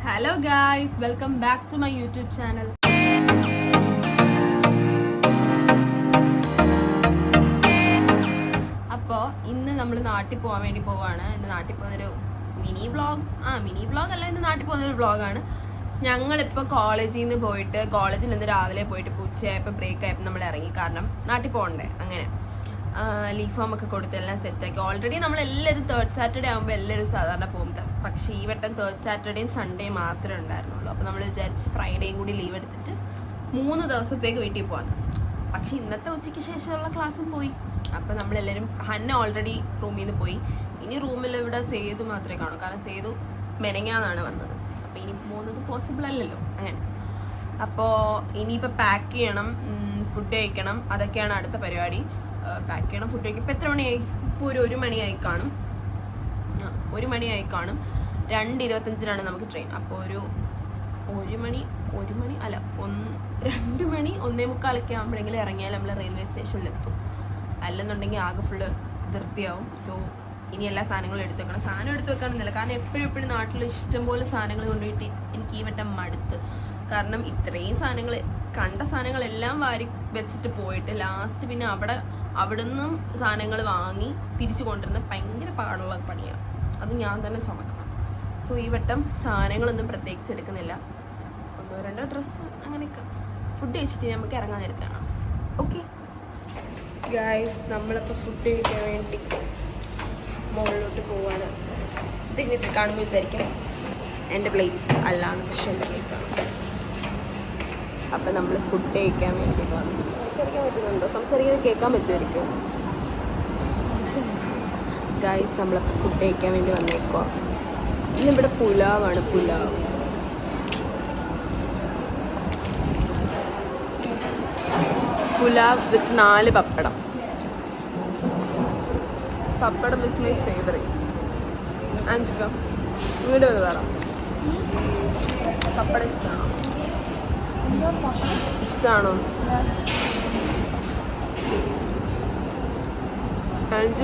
Hello guys, welcome back to my YouTube channel. അപ്പോൾ ഇന്ന് നമ്മൾ നാട്ടിൽ പോകാൻ വേണ്ടി പോവാണ്. ഇന്ന് നാട്ടിൽ പോകുന്നൊരു മിനി വ്ളോഗ് അല്ല, ഇന്ന് നാട്ടിൽ പോകുന്നൊരു വ്ളോഗാണ്. ഞങ്ങളിപ്പോൾ കോളേജിൽ നിന്ന് രാവിലെ പോയിട്ട് ഉച്ചയായപ്പോൾ ബ്രേക്ക് ആയപ്പോൾ നമ്മൾ ഇറങ്ങി. കാരണം നാട്ടിൽ പോകണ്ടേ, അങ്ങനെ ലീവ് ഫോം ഒക്കെ കൊടുത്ത് എല്ലാം സെറ്റാക്കി. ഓൾറെഡി നമ്മളെല്ലാവരും തേർഡ് സാറ്റർഡേ ആകുമ്പോൾ എല്ലാവരും സാധാരണ പോകുന്നത്. പക്ഷേ ഈ വട്ടം തേർഡ് സാറ്റർഡേയും സൺഡേയും മാത്രമേ ഉണ്ടായിരുന്നുള്ളൂ. അപ്പോൾ നമ്മൾ വിചാരിച്ച് ഫ്രൈഡേയും കൂടി ലീവ് എടുത്തിട്ട് 3 ദിവസത്തേക്ക് വീട്ടിൽ പോകാൻ. പക്ഷെ ഇന്നത്തെ ഉച്ചയ്ക്ക് ശേഷമുള്ള ക്ലാസ്സും പോയി. അപ്പോൾ നമ്മളെല്ലാവരും ഹന്ന ഓൾറെഡി റൂമിൽ നിന്ന് പോയി. ഇനി റൂമിൽ ഇവിടെ സേതു മാത്രമേ കാണൂ. കാരണം സേതു മെനങ്ങാന്നാണ് വന്നത്. അപ്പോൾ ഇനി പോകുന്നത് പോസിബിൾ അല്ലല്ലോ അങ്ങനെ. അപ്പോൾ ഇനിയിപ്പോൾ പാക്ക് ചെയ്യണം, ഫുഡ് കഴിക്കണം, അതൊക്കെയാണ് അടുത്ത പരിപാടി. പാക്ക് ചെയ്യണം, ഫുഡ് കഴിക്കും. ഇപ്പോൾ എത്ര മണിയായി? ഇപ്പോൾ ഒരു മണിയായി കാണും. 1 മണിയായി കാണും. 2:25 നമുക്ക് ട്രെയിൻ. അപ്പോൾ ഒരു 2 മണി അല്ല 2 മണി 1:45 ആകുമ്പോഴെങ്കിലും ഇറങ്ങിയാൽ നമ്മൾ റെയിൽവേ സ്റ്റേഷനിലെത്തും. അല്ലെന്നുണ്ടെങ്കിൽ ആകെ ഫുള്ള് ധൃതിയാവും. സോ ഇനി എല്ലാ സാധനങ്ങളും എടുത്തു വെക്കണം. സാധനം എടുത്തു വെക്കാനൊന്നുമില്ല, കാരണം എപ്പോഴും നാട്ടിൽ ഇഷ്ടംപോലെ സാധനങ്ങൾ കൊണ്ടുപോയിട്ട് എനിക്ക് ഈ വട്ടം മടുത്ത്. കാരണം ഇത്രയും സാധനങ്ങൾ, കണ്ട സാധനങ്ങളെല്ലാം വാരി വെച്ചിട്ട് പോയിട്ട് ലാസ്റ്റ് പിന്നെ അവിടുന്ന് സാധനങ്ങൾ വാങ്ങി തിരിച്ചു കൊണ്ടുവരുന്ന ഭയങ്കര പാടുള്ള പണിയാണ്. അത് ഞാൻ തന്നെ ചുമക്കണം. സോ ഈ വട്ടം സാധനങ്ങളൊന്നും പ്രത്യേകിച്ച് എടുക്കുന്നില്ല. 1-2 ഡ്രസ്സ് അങ്ങനെയൊക്കെ. ഫുഡ് കഴിച്ചിട്ട് നമുക്ക് ഇറങ്ങാൻ നേരത്താണ്. ഓക്കെ ഗായ്സ്, നമ്മളിപ്പോൾ ഫുഡ് കഴിക്കാൻ വേണ്ടി മുകളിലോട്ട് പോവാണ്. തിരിച്ച് കാണുമ്പോൾ വിചാരിക്കാം എൻ്റെ പ്ലേറ്റ് അല്ലാന്ന്, പക്ഷേ എൻ്റെ പ്ലേറ്റാണ്. അപ്പം നമ്മൾ ഫുഡ് കഴിക്കാൻ വേണ്ടി വന്നു. സംസാരിക്കാൻ പറ്റുന്നുണ്ടോ? സംസാരിക്കാൻ കേൾക്കാൻ പറ്റുമായിരിക്കും. ഗായ്സ്, നമ്മളപ്പോൾ ഫുഡ് കഴിക്കാൻ വേണ്ടി വന്നേക്കോ. ഇന്നിവിടെ പുലാവാണ്. പുലാവ് വിത്ത് 4 പപ്പടം. പപ്പടം ഇസ് മൈ ഫേവറേറ്റ്. ആൻജിക്ക വീട് വന്ന് വേണം. പപ്പടം ഇഷ്ടമാണോ?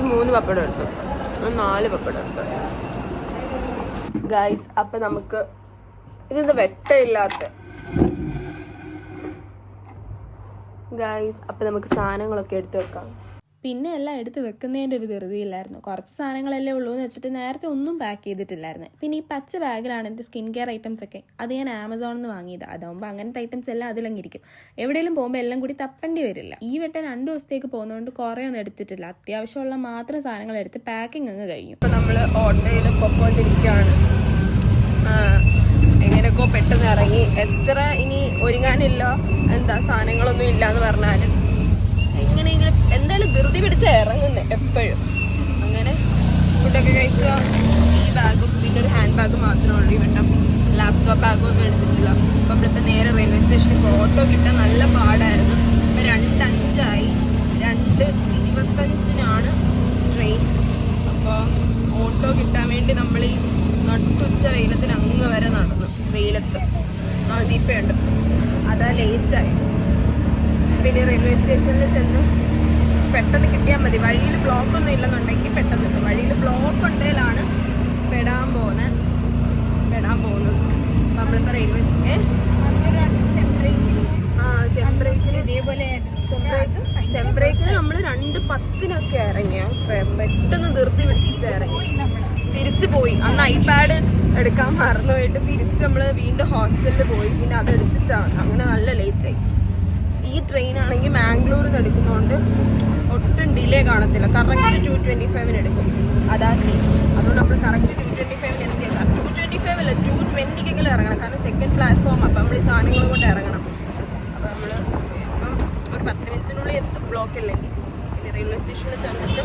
3 പപ്പടം എടുത്തു, 4 പപ്പടം എടുത്തു. ഗായ്സ്, അപ്പം നമുക്ക് ഇതെന്താ വെട്ടമില്ലാത്ത ഗായ്സ്. അപ്പം നമുക്ക് സാധനങ്ങളൊക്കെ എടുത്ത് വെക്കാം. പിന്നെ എല്ലാം എടുത്ത് വെക്കുന്നതിൻ്റെ ഒരു ധൃതിയില്ലായിരുന്നു. കുറച്ച് സാധനങ്ങളല്ലേ ഉള്ളൂ എന്ന് വെച്ചിട്ട് നേരത്തെ ഒന്നും പാക്ക് ചെയ്തിട്ടില്ലായിരുന്നു. പിന്നെ ഈ പച്ച ബാഗിലാണ് എൻ്റെ സ്കിൻ കെയർ ഐറ്റംസ് ഒക്കെ. അത് ഞാൻ ആമസോണിൽ നിന്ന് വാങ്ങിയത്. അതാകുമ്പോൾ അങ്ങനത്തെ ഐറ്റംസ് എല്ലാം അതിലങ്ങിരിക്കും. എവിടെയെങ്കിലും പോകുമ്പോൾ എല്ലാം കൂടി തപ്പേണ്ടി വരില്ല. ഈ വട്ടം 2 ദിവസത്തേക്ക് പോകുന്നതുകൊണ്ട് കുറേ ഒന്നും എടുത്തിട്ടില്ല. അത്യാവശ്യമുള്ള മാത്രം സാധനങ്ങൾ എടുത്ത് പാക്കിംഗ് അങ്ങ് കഴിഞ്ഞു. ഇപ്പം നമ്മൾ ഓട്ടോയിൽ പൊക്കോണ്ടിരിക്കുകയാണ്. എങ്ങനെയൊക്കെ പെട്ടെന്ന് ഇറങ്ങി. എത്ര ഇനി ഒരുങ്ങാനില്ല, എന്താ സാധനങ്ങളൊന്നും ഇല്ല എന്ന് പറഞ്ഞാലും ഇങ്ങനെ എന്തായാലും ധൃതി പിടിച്ച് ഇറങ്ങുന്നത് എപ്പോഴും. അങ്ങനെ ഫുഡൊക്കെ കഴിച്ചോ. ഈ ബാഗും പിന്നെ ഒരു ഹാൻഡ് ബാഗ് മാത്രമേ ഉള്ളൂ. ഈ വട്ടം ലാപ്ടോപ്പ് ബാഗും ഒന്നും എടുത്തിട്ടില്ല. അപ്പം നമ്മളിപ്പോൾ നേരെ റെയിൽവേ സ്റ്റേഷനിൽ ഇപ്പോൾ ഓട്ടോ കിട്ടാൻ നല്ല പാടായിരുന്നു. ഇപ്പം 2:05 2:25 ട്രെയിൻ. അപ്പോൾ ഓട്ടോ കിട്ടാൻ വേണ്ടി നമ്മൾ ഈ നട്ടുച്ച വെയിലത്തിന് അങ്ങ് വരെ നടന്നു. വെയിലത്ത് ജീപ്പുണ്ട്, അതാ ലേറ്റായി. പിന്നെ റെയിൽവേ സ്റ്റേഷനിൽ ചെന്ന് പെട്ടെന്ന് കിട്ടിയാൽ മതി. വഴിയിൽ ബ്ലോക്കൊന്നും ഇല്ലെന്നുണ്ടെങ്കിൽ പെട്ടെന്ന് കിട്ടും. വഴിയിൽ ബ്ലോക്ക് ഉണ്ടെങ്കിലാണ് പെടാൻ പോകുന്നത്. നമ്മളിപ്പോൾ റെയിൽവേ സെംബ്രേക്കിന് നമ്മൾ 2:10 ഇറങ്ങിയ പെട്ടെന്ന് ധൃതി പിടിച്ചിട്ട് ഇറങ്ങി. തിരിച്ചു പോയി. അന്ന് ഐപാഡ് എടുക്കാൻ മറന്നുപോയിട്ട് തിരിച്ച് നമ്മൾ വീണ്ടും ഹോസ്റ്റലിൽ പോയി. പിന്നെ അതെടുത്തിട്ടാണ്. അങ്ങനെ നല്ല ലേറ്റായി. ഈ ട്രെയിൻ ആണെങ്കിൽ മാംഗ്ലൂരിൽ എടുക്കുന്നതുകൊണ്ട് ഒട്ടും ഡിലേ കാണത്തില്ല. കറക്റ്റ് 2:25 എടുക്കും. അതാ അതുകൊണ്ട് നമ്മൾ കറക്റ്റ് 2:25 എത്തിയേക്കാം. 2:25 അല്ല 2:20 ഇറങ്ങണം. കാരണം സെക്കൻഡ് പ്ലാറ്റ്ഫോം. അപ്പം നമ്മൾ ഈ സാധനങ്ങൾ കൊണ്ട് ഇറങ്ങണം. അപ്പോൾ നമ്മൾ ഒരു 10 മിനിറ്റിനുള്ളിൽ എത്തും, ബ്ലോക്ക് ഇല്ലെങ്കിൽ. പിന്നെ റെയിൽവേ സ്റ്റേഷനിൽ ചെന്നിട്ട്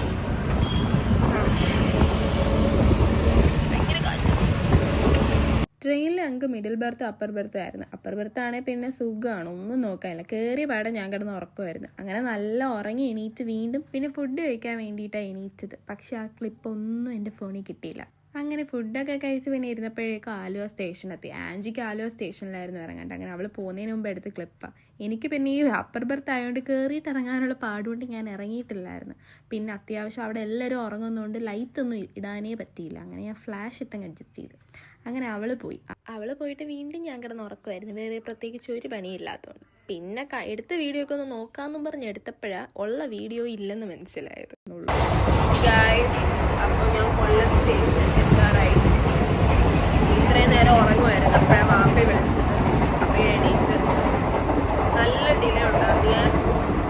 ട്രെയിനിൽ ഞങ്ങൾക്ക് മിഡിൽ ബെർത്ത് അപ്പർ ബെർത്ത് ആയിരുന്നു. അപ്പർ ബെർത്ത് ആണെങ്കിൽ പിന്നെ സുഖമാണ്, ഒന്നും നോക്കാനില്ല. കയറിയ പാടെ ഞാൻ കിടന്ന് ഉറക്കമായിരുന്നു. അങ്ങനെ നല്ല ഉറങ്ങി എണീറ്റ് വീണ്ടും പിന്നെ ഫുഡ് കഴിക്കാൻ വേണ്ടിയിട്ടാണ് എണീറ്റത്. പക്ഷെ ആ ക്ലിപ്പൊന്നും എൻ്റെ ഫോണിൽ കിട്ടിയില്ല. അങ്ങനെ ഫുഡൊക്കെ കഴിച്ച് പിന്നെ ഇരുന്നപ്പോഴേക്കും ആലുവ സ്റ്റേഷനെത്തി. ആൻജിക്ക് ആലുവ സ്റ്റേഷനിലായിരുന്നു ഇറങ്ങേണ്ടത്. അങ്ങനെ അവൾ പോകുന്നതിന് മുമ്പ് എടുത്ത് ക്ലിപ്പാണ്. എനിക്ക് പിന്നെ ഈ അപ്പർ ബർത്ത് ആയതുകൊണ്ട് കയറിയിട്ട് ഇറങ്ങാനുള്ള പാടുകൊണ്ട് ഞാൻ ഇറങ്ങിയിട്ടില്ലായിരുന്നു. പിന്നെ അത്യാവശ്യം അവിടെ എല്ലാവരും ഉറങ്ങുന്നതുകൊണ്ട് ലൈറ്റൊന്നും ഇടാനേ പറ്റിയില്ല. അങ്ങനെ ഞാൻ ഫ്ലാഷ് ഇട്ടങ്ങ് അഡ്ജസ്റ്റ് ചെയ്തു. അങ്ങനെ അവൾ പോയിട്ട് വീണ്ടും ഞാൻ കിടന്ന് ഉറക്കുമായിരുന്നു, വേറെ പ്രത്യേകിച്ച് ഒരു പണിയില്ലാത്തതുകൊണ്ട്. പിന്നെ എടുത്ത വീഡിയോ ഒക്കെ ഒന്ന് നോക്കാമെന്നും പറഞ്ഞ് എടുത്തപ്പോഴാണ് ഉള്ള വീഡിയോ ഇല്ലെന്ന് മനസ്സിലായത്. അപ്പോൾ ഞാൻ കൊല്ലം സ്റ്റേഷനിൽ എത്താറായി. ഇത്രയും നേരം ഉറങ്ങുമായിരുന്നു. അപ്പോഴാണ് വാപ്പയെ വിളിച്ചത്. അപ്പോൾ എണീറ്റ് നല്ല ഡിലേ ഉണ്ടായിരുന്നു. ഞാൻ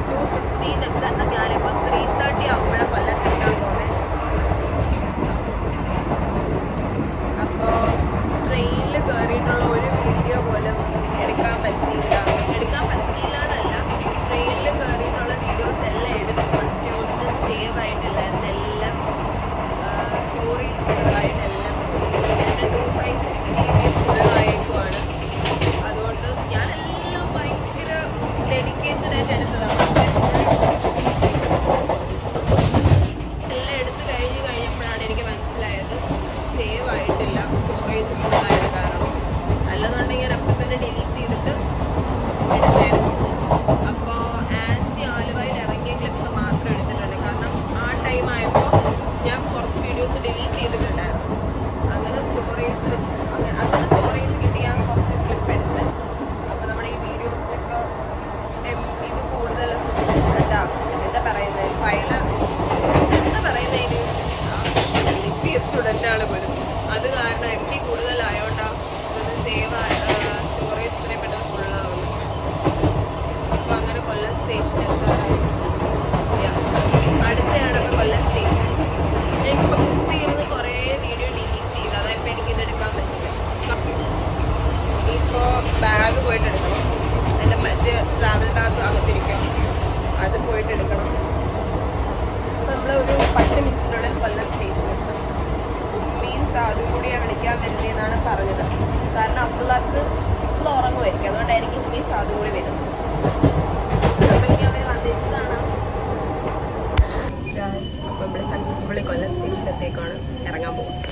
2:15 എത്തേണ്ട ഞാനിപ്പോൾ 3:30 ആകുമ്പോഴാണ് കൊല്ലത്തെത്താൻ പോകുന്നത്. അപ്പോൾ ട്രെയിനിൽ കയറിയിട്ടുള്ള ഒരു വീഡിയോ പോലും എടുക്കാൻ പറ്റിയില്ല എന്നല്ല, ട്രെയിനിൽ കയറിയിട്ടുള്ള വീഡിയോസ് എല്ലാം എടുത്തു. പക്ഷെ ഒന്നും സേവ് ആയിട്ടില്ലായിരുന്നു. എല്ലാം സ്റ്റോറേജ് ഫുള്ളായിട്ടെല്ലാം എൻ്റെ 256 GB ഫുള്ളായേക്കുവാണ്. അതുകൊണ്ട് ഞാനെല്ലാം ഭയങ്കര ഡെഡിക്കേറ്റഡ് ആയിട്ട് എടുത്തതാണ്. പക്ഷേ എല്ലാം എടുത്ത് കഴിഞ്ഞപ്പോഴാണ് എനിക്ക് മനസ്സിലായത് സേവ് ആയിട്ടില്ല, സ്റ്റോറേജ് ഫുള്ളായത് കാരണം. അല്ലെന്നുണ്ടെങ്കിൽ ഞാൻ അപ്പം തന്നെ ഡിലീറ്റ് ചെയ്തിട്ട് എടുത്തായിരുന്നു. അപ്പോൾ ആൻജി ആലുവയിൽ ഇറങ്ങിയ ക്ലിപ്പ് മാത്രം എടുത്തിട്ടുണ്ട്. കാരണം ആ ടൈം ആയപ്പോൾ ഞാൻ കുറച്ച് വീഡിയോസ് ഡിലീറ്റ് ചെയ്തിട്ടുണ്ടായിരുന്നു. അങ്ങനെ സ്റ്റോറേജ് വെച്ച് അങ്ങനെ സ്റ്റോറേജ് കിട്ടി ഞാൻ കുറച്ച് ക്ലിപ്പ് എടുത്ത്. അപ്പോൾ നമ്മുടെ ഈ വീഡിയോസിലിപ്പോൾ ഇത് കൂടുതൽ എന്താ പറയുന്നത്, സ്റ്റുഡൻ്റാണ് പോലും. അത് കാരണം MB കൂടുതലായോണ്ടാണ് സേവ് സ്റ്റോറേജ് ഇത്രയും പെട്ടെന്ന് ഫുള്ളാവുന്നു. അപ്പോൾ അങ്ങനെ കൊല്ലം സ്റ്റേഷൻ അടുത്തയാണ് ഇപ്പോൾ കൊല്ലം സ്റ്റേഷൻ. എനിക്കിപ്പോൾ കുത്തിയിരുന്ന് കുറേ വീഡിയോ ഡിലീറ്റ് ചെയ്ത്, അതായപ്പോൾ എനിക്കിത് എടുക്കാൻ പറ്റില്ല. ഇനിയിപ്പോൾ ബാഗ് പോയിട്ട് എടുക്കണം. എൻ്റെ മറ്റേ ട്രാവൽ ബാഗ് അകത്തിരിക്കും, അത് പോയിട്ട് എടുക്കണം. നമ്മൾ ഒരു 10 മിനിറ്റിനുള്ളിൽ കൊല്ലം സ്റ്റേഷനിൽ എത്തും. മീൻസ് അതും കൂടിയാണ് വിളിക്കാൻ വരുന്നതെന്നാണ് പറഞ്ഞത്. കാരണം അബ്ദുള്ള ഉറങ്ങുമായിരിക്കും, അതുകൊണ്ടായിരിക്കും മീൻസ് അതും കൂടി വരുന്നത്. അപ്പോൾ നമ്മൾ സക്സസ്ഫുള്ളി കൊല്ലം സ്റ്റേഷനത്തേക്കാണ് ഇറങ്ങാൻ പോകുന്നത്.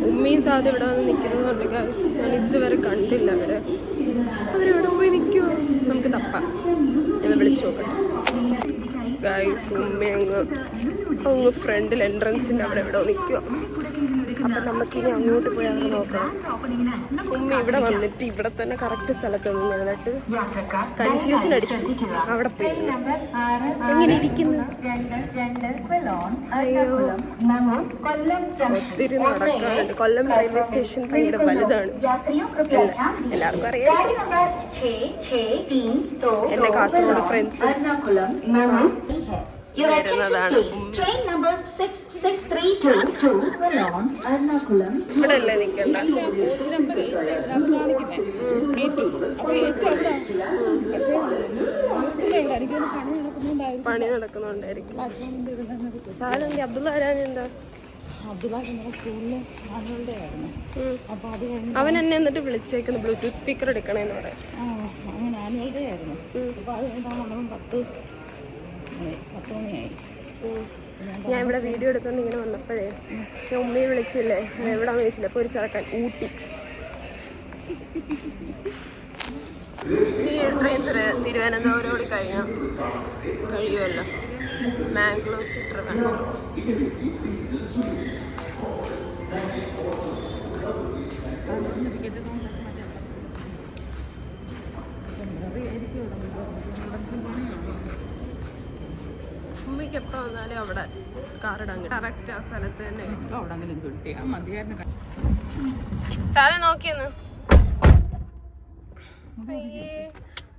ഉമ്മയും സാധു ഇവിടെ വന്ന് നിൽക്കുന്നതുകൊണ്ട് ഗൈസ് ഞാൻ ഇതുവരെ കണ്ടില്ല അവരെവിടെ പോയി നിൽക്കുമോ, നമുക്ക് തപ്പാം എന്ന് വിളിച്ചു നോക്കട്ടെ. ഗൈസ് ഉമ്മ അങ്ങ് ഫ്രണ്ടിൽ എൻട്രൻസിൻ്റെ അവിടെ എവിടെ നിൽക്കുക. അപ്പം നമുക്കിനി അങ്ങോട്ട് പോയി അവിടെ നോക്കണം. ഉമ്മ ഇവിടെ വന്നിട്ട് ഇവിടെ തന്നെ കറക്റ്റ് സ്ഥലത്ത് നിന്നിട്ട് കൺഫ്യൂഷൻ അടിച്ച് അവിടെ പോയി എങ്ങനെ ഇരിക്കുന്നു. ഒത്തിരി നടക്കാറുണ്ട്. കൊല്ലം റെയിൽവേ സ്റ്റേഷൻ ഭയങ്കര വലുതാണ്, എല്ലാവർക്കും അറിയാം. എൻ്റെ കാസർഗോഡ് ഫ്രണ്ട്സ് വരുന്നതാണ്. ഇവിടെ അല്ലേ നിൽക്കണ്ട, പണി നടക്കുന്നുണ്ടായിരിക്കും. സാധനം അബ്ദുള്ള വരാനെന്താ, അവൻ എന്നെ എന്നിട്ട് വിളിച്ചേക്കുന്നു ബ്ലൂടൂത്ത് സ്പീക്കർ എടുക്കണേന്ന് പറയാം. ഞാൻ ഇവിടെ വീഡിയോ എടുത്തോണ്ട് ഇങ്ങനെ വന്നപ്പോഴേ ഞാൻ ഉമ്മയെ വിളിച്ചില്ലേ, എവിടാന്ന് ചോദിച്ചില്ല. അപ്പോൾ ഒരു ചെറുക്കൻ ഊട്ടി. ഈ ട്രെയിൻ തിരുവനന്തപുരം കഴിയുമല്ലോ, മാംഗ്ലൂർ ട്രിവാൻഡ്രം. ഉമ്മയ്ക്ക് എപ്പോൾ വന്നാലും അവിടെ കാറിടാൻ കറക്റ്റ് ആ സ്ഥലത്ത് തന്നെ സാധനം നോക്കിയെന്ന്.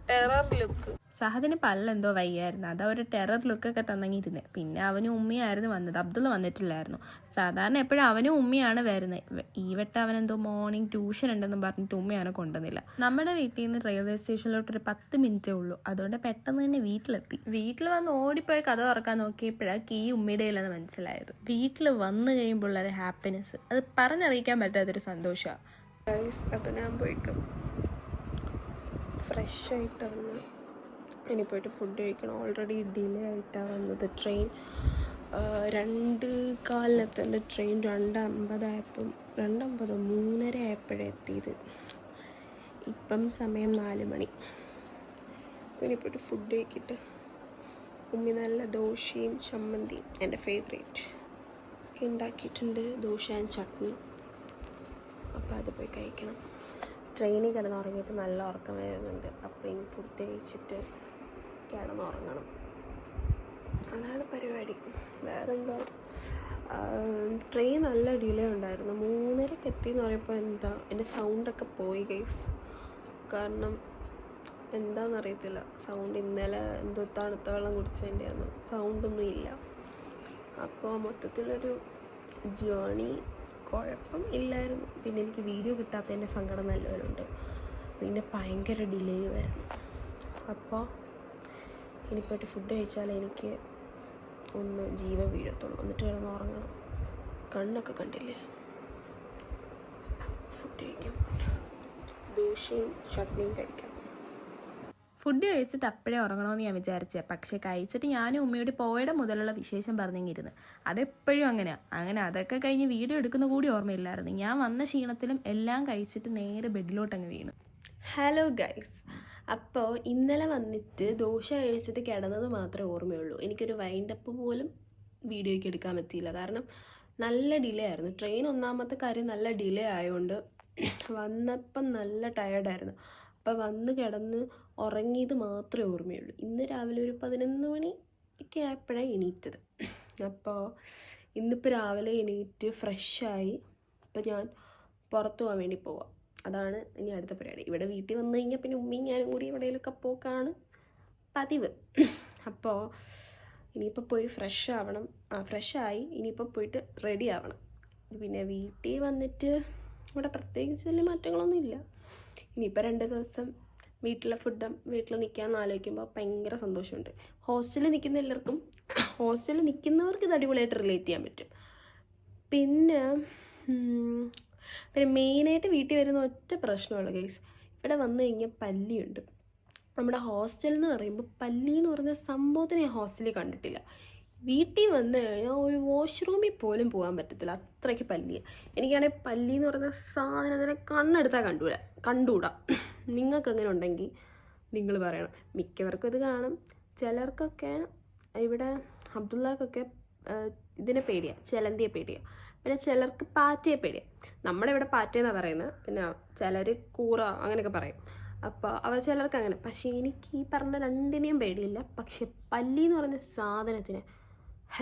ടെറർ ലുക്ക് സഹദിന് പല്ലെന്തോ വയ്യായിരുന്നു, അത് ഒരു ടെറർ ലുക്കൊക്കെ തന്നെങ്കിരുന്നത്. പിന്നെ അവനും ഉമ്മയായിരുന്നു വന്നത്, അബ്ദുള്ള വന്നിട്ടില്ലായിരുന്നു. സാധാരണ എപ്പോഴും അവനും ഉമ്മയാണ് വരുന്നത്. ഈ വട്ടം അവനെന്തോ മോർണിംഗ് ട്യൂഷൻ ഉണ്ടെന്നും പറഞ്ഞിട്ട് ഉമ്മയാണ് കൊണ്ടുവന്നില്ല. നമ്മുടെ വീട്ടിൽ നിന്ന് റെയിൽവേ സ്റ്റേഷനിലോട്ടൊരു 10 മിനിറ്റേ ഉള്ളൂ. അതുകൊണ്ട് പെട്ടെന്ന് തന്നെ വീട്ടിലെത്തി. വീട്ടിൽ വന്ന് ഓടിപ്പോയി കഥ തുറക്കാൻ നോക്കിയപ്പോഴാണ് കീ ഉമ്മയുടെ ഇല്ലെന്ന് മനസ്സിലായത്. വീട്ടിൽ വന്നു കഴിയുമ്പോൾ ഒരു ഹാപ്പിനെസ്, അത് പറഞ്ഞറിയിക്കാൻ പറ്റാത്തൊരു സന്തോഷമാണ്. അപ്പം ഞാൻ പോയിട്ട് ഫ്രഷ് ആയിട്ട് വന്ന് ഇനി പോയിട്ട് ഫുഡ് കഴിക്കണം. ഓൾറെഡി ഡിലേ ആയിട്ടാണ് വന്നത്. ട്രെയിൻ 2:15 ട്രെയിൻ 2:50 ആയപ്പം 2:50 3:30 ആയപ്പോഴേ എത്തിയത്. ഇപ്പം സമയം 4 മണി. ഇനി പോയിട്ട് ഫുഡ് കഴിക്കിട്ട് ഉമ്മി നല്ല ദോശയും ചമ്മന്തിയും എൻ്റെ ഫേവറേറ്റ് ഒക്കെ ഉണ്ടാക്കിയിട്ടുണ്ട്. ദോശ ആൻഡ് ചട്നി. അപ്പോൾ അത് പോയി കഴിക്കണം. ട്രെയിനിൽ കിടന്നുറങ്ങിയിട്ട് നല്ല ഉറക്കം വരുന്നുണ്ട്. അപ്പോൾ ഇനി ഫുഡ് കഴിച്ചിട്ട് കിടന്നുറങ്ങണം. അതാണ് പരിപാടി. വേറെന്താ, ട്രെയിൻ നല്ല ഡിലേ ഉണ്ടായിരുന്നു. 3:30 എത്തിയെന്ന് പറയുമ്പോൾ എൻ്റെ സൗണ്ടൊക്കെ പോയി ഗൈസ്. കാരണം എന്താണെന്നറിയത്തില്ല, സൗണ്ട് ഇന്നലെ എന്തോ തണുത്ത വെള്ളം കുടിച്ചതിൻ്റെ ഒന്നും സൗണ്ടൊന്നും ഇല്ല. അപ്പോൾ മൊത്തത്തിലൊരു ജേണി കുഴപ്പം ഇല്ലായിരുന്നു. പിന്നെ എനിക്ക് വീഡിയോ കിട്ടാത്തതിൻ്റെ സങ്കടം നല്ലവരുണ്ട്. പിന്നെ ഭയങ്കര ഡിലേ വരുന്നു. അപ്പോൾ ഇനിപ്പോയിട്ട് ഫുഡ് കഴിച്ചാൽ എനിക്ക് ഒന്ന് ജീവൻ വീഴത്തുള്ളൂ. എന്നിട്ട് കിടന്ന് ഉറങ്ങണം. കണ്ണൊക്കെ കണ്ടില്ലേ. ഫുഡ് കഴിക്കാം, ദോശയും ചട്നിയും കഴിക്കാം. ഫുഡ് കഴിച്ചിട്ട് അപ്പോഴേ ഉറങ്ങണമെന്ന് ഞാൻ വിചാരിച്ചത്. പക്ഷേ കഴിച്ചിട്ട് ഞാനും ഉമ്മയോട് പോയുടെ മുതലുള്ള വിശേഷം പറഞ്ഞെങ്കിരുന്നു. അതെപ്പോഴും അങ്ങനെ അതൊക്കെ കഴിഞ്ഞ് വീഡിയോ എടുക്കുന്ന കൂടി ഓർമ്മയില്ലായിരുന്നു. ഞാൻ വന്ന ക്ഷീണത്തിലും എല്ലാം കഴിച്ചിട്ട് നേരെ ബെഡിലോട്ടങ്ങ് വീണു. ഹലോ ഗൈസ്, അപ്പോൾ ഇന്നലെ വന്നിട്ട് ദോശ കഴിച്ചിട്ട് കിടന്നത് മാത്രമേ ഓർമ്മയുള്ളൂ. എനിക്കൊരു വൈൻഡപ്പ് പോലും വീഡിയോയ്ക്ക് എടുക്കാൻ പറ്റിയില്ല. കാരണം നല്ല ഡിലേ ആയിരുന്നു. ട്രെയിൻ ഒന്നാമത്തെ കാര്യം നല്ല ഡിലേ ആയതുകൊണ്ട് വന്നപ്പം നല്ല ടയേർഡായിരുന്നു. അപ്പോൾ വന്ന് കിടന്ന് ഉറങ്ങിയത് മാത്രമേ ഓർമ്മയുള്ളൂ. ഇന്ന് രാവിലെ ഒരു 11 മണി ഒക്കെ ആയപ്പോഴാണ് എണീറ്റത്. അപ്പോൾ ഇന്നിപ്പോൾ രാവിലെ എണീറ്റ് ഫ്രഷായി. അപ്പോൾ ഞാൻ പുറത്തു പോകാൻ വേണ്ടി പോവാം. അതാണ് ഇനി അടുത്ത പരിപാടി. ഇവിടെ വീട്ടിൽ വന്നു കഴിഞ്ഞാൽ പിന്നെ ഉമ്മയും ഞാനും കൂടി എവിടെയെങ്കിലുമൊക്കെ പോക്കാണ് പതിവ്. അപ്പോൾ ഇനിയിപ്പോൾ പോയി ഫ്രഷായി ഇനിയിപ്പോൾ പോയിട്ട് റെഡി ആവണം. പിന്നെ വീട്ടിൽ വന്നിട്ട് ഇവിടെ പ്രത്യേകിച്ച് വലിയ മാറ്റങ്ങളൊന്നും ഇല്ല. ഇനിയിപ്പോൾ 2 ദിവസം വീട്ടിലെ ഫുഡും വീട്ടിൽ നിൽക്കാമെന്ന് ആലോചിക്കുമ്പോൾ ഭയങ്കര സന്തോഷമുണ്ട്. ഹോസ്റ്റലിൽ നിൽക്കുന്നവർക്ക് ഇത് അടിപൊളിയായിട്ട് റിലേറ്റ് ചെയ്യാൻ പറ്റും. പിന്നെ മെയിനായിട്ട് വീട്ടിൽ വരുന്ന ഒറ്റ പ്രശ്നമുള്ള കേസ്, ഇവിടെ വന്നു കഴിഞ്ഞാൽ പല്ലിയുണ്ട്. നമ്മുടെ ഹോസ്റ്റൽ എന്ന് പറയുമ്പോൾ പല്ലി എന്ന് പറഞ്ഞ സംഭവത്തിന് ഞാൻ ഹോസ്റ്റലിൽ കണ്ടിട്ടില്ല. വീട്ടിൽ വന്നു കഴിഞ്ഞാൽ ഒരു വാഷ്റൂമിൽ പോലും പോകാൻ പറ്റത്തില്ല, അത്രയ്ക്ക് പല്ലിയാണ്. എനിക്കാണെങ്കിൽ പല്ലി എന്ന് പറയുന്ന സാധനത്തിനെ കണ്ണെടുത്താൽ കണ്ടുകൂടാ. നിങ്ങൾക്ക് അങ്ങനെ ഉണ്ടെങ്കിൽ നിങ്ങൾ പറയണം. മിക്കവർക്കും ഇത് കാണും. ചിലർക്കൊക്കെ ഇവിടെ അബ്ദുള്ളക്കൊക്കെ ഇതിനെ പേടിയാണ്, ചിലന്തിയെ പേടിയാണ്. പിന്നെ ചിലർക്ക് പാറ്റയെ പേടിയാണ്. നമ്മുടെ ഇവിടെ പാറ്റയെന്നാണ് പറയുന്നത്. പിന്നെ ചിലർ കൂറ അങ്ങനെയൊക്കെ പറയും. അപ്പോൾ ചിലർക്ക് അങ്ങനെ. പക്ഷേ എനിക്ക് ഈ പറഞ്ഞ രണ്ടിനെയും പേടിയില്ല. പക്ഷെ പല്ലി എന്ന് പറഞ്ഞ സാധനത്തിന്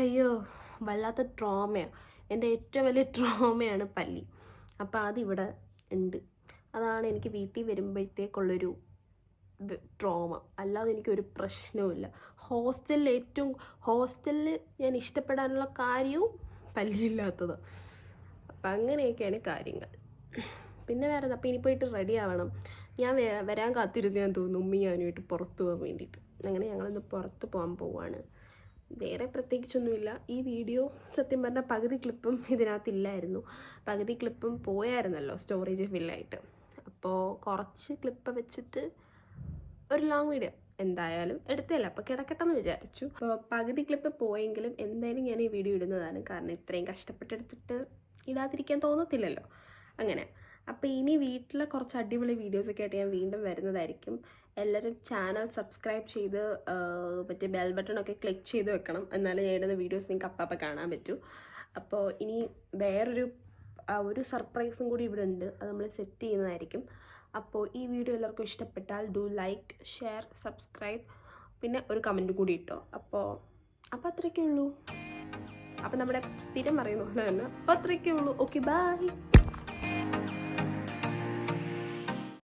അയ്യോ വല്ലാത്ത ട്രോമയാണ്. എൻ്റെ ഏറ്റവും വലിയ ട്രോമയാണ് പല്ലി. അപ്പോൾ അതിവിടെ ഉണ്ട്. അതാണ് എനിക്ക് വീട്ടിൽ വരുമ്പോഴത്തേക്കുള്ളൊരു ട്രോമ. അല്ലാതെ എനിക്കൊരു പ്രശ്നവുമില്ല. ഹോസ്റ്റലിൽ ഞാൻ ഇഷ്ടപ്പെടാനുള്ള കാര്യവും പല്ലിയില്ലാത്തത്. അപ്പം അങ്ങനെയൊക്കെയാണ് കാര്യങ്ങൾ. പിന്നെ വേറെ അപ്പോൾ ഇനി പോയിട്ട് റെഡി ആവണം. ഞാൻ വരാൻ കാത്തിരുന്ന് ഞാൻ തോന്നുന്നു ഉമ്മി ഞാനുമായിട്ട് പുറത്ത് പോകാൻ വേണ്ടിയിട്ട്. അങ്ങനെ ഞങ്ങളിന്ന് പുറത്ത് പോകാൻ പോവാണ്. വേറെ പ്രത്യേകിച്ചൊന്നുമില്ല. ഈ വീഡിയോ സത്യം പറഞ്ഞാൽ പകുതി ക്ലിപ്പും ഇതിനകത്തില്ലായിരുന്നു. പകുതി ക്ലിപ്പും പോയായിരുന്നല്ലോ സ്റ്റോറേജ് ഫില്ലായിട്ട്. അപ്പോൾ കുറച്ച് ക്ലിപ്പ് വെച്ചിട്ട് ഒരു ലോങ് വീഡിയോ എന്തായാലും എടുത്തില്ല. അപ്പോൾ കിടക്കട്ടെന്ന് വിചാരിച്ചു. അപ്പോൾ പകുതി ക്ലിപ്പ് പോയെങ്കിലും എന്തായാലും ഞാൻ ഈ വീഡിയോ ഇടുന്നതാണ്. കാരണം ഇത്രയും കഷ്ടപ്പെട്ടെടുത്തിട്ട് ഇടാതിരിക്കാൻ തോന്നത്തില്ലല്ലോ. അങ്ങനെ അപ്പോൾ ഇനി വീട്ടിലെ കുറച്ച് അടിപൊളി വീഡിയോസൊക്കെ ആയിട്ട് ഞാൻ വീണ്ടും വരുന്നതായിരിക്കും. എല്ലാവരും ചാനൽ സബ്സ്ക്രൈബ് ചെയ്ത് മറ്റേ ബെൽ ബട്ടണൊക്കെ ക്ലിക്ക് ചെയ്ത് വെക്കണം. എന്നാലും ഞാൻ ഇടുന്ന വീഡിയോസ് നിങ്ങൾക്ക് അപ്പം കാണാൻ പറ്റൂ. അപ്പോൾ ഇനി ഒരു സർപ്രൈസും കൂടി ഇവിടെ ഉണ്ട്. അത് നമ്മൾ സെറ്റ് ചെയ്യുന്നതായിരിക്കും. അപ്പോൾ ഈ വീഡിയോ എല്ലാവർക്കും ഇഷ്ടപ്പെട്ടാൽ ഡു ലൈക്ക്, ഷെയർ, സബ്സ്ക്രൈബ്, പിന്നെ ഒരു കമൻറ്റ് കൂടി ഇട്ടോ. അപ്പോൾ അത്രയൊക്കെ ഉള്ളൂ. അപ്പോൾ നമ്മുടെ സ്ഥിരം പറയുന്ന പോലെ തന്നെ അപ്പോൾ അത്രയൊക്കെ ഉള്ളൂ. Okay, by.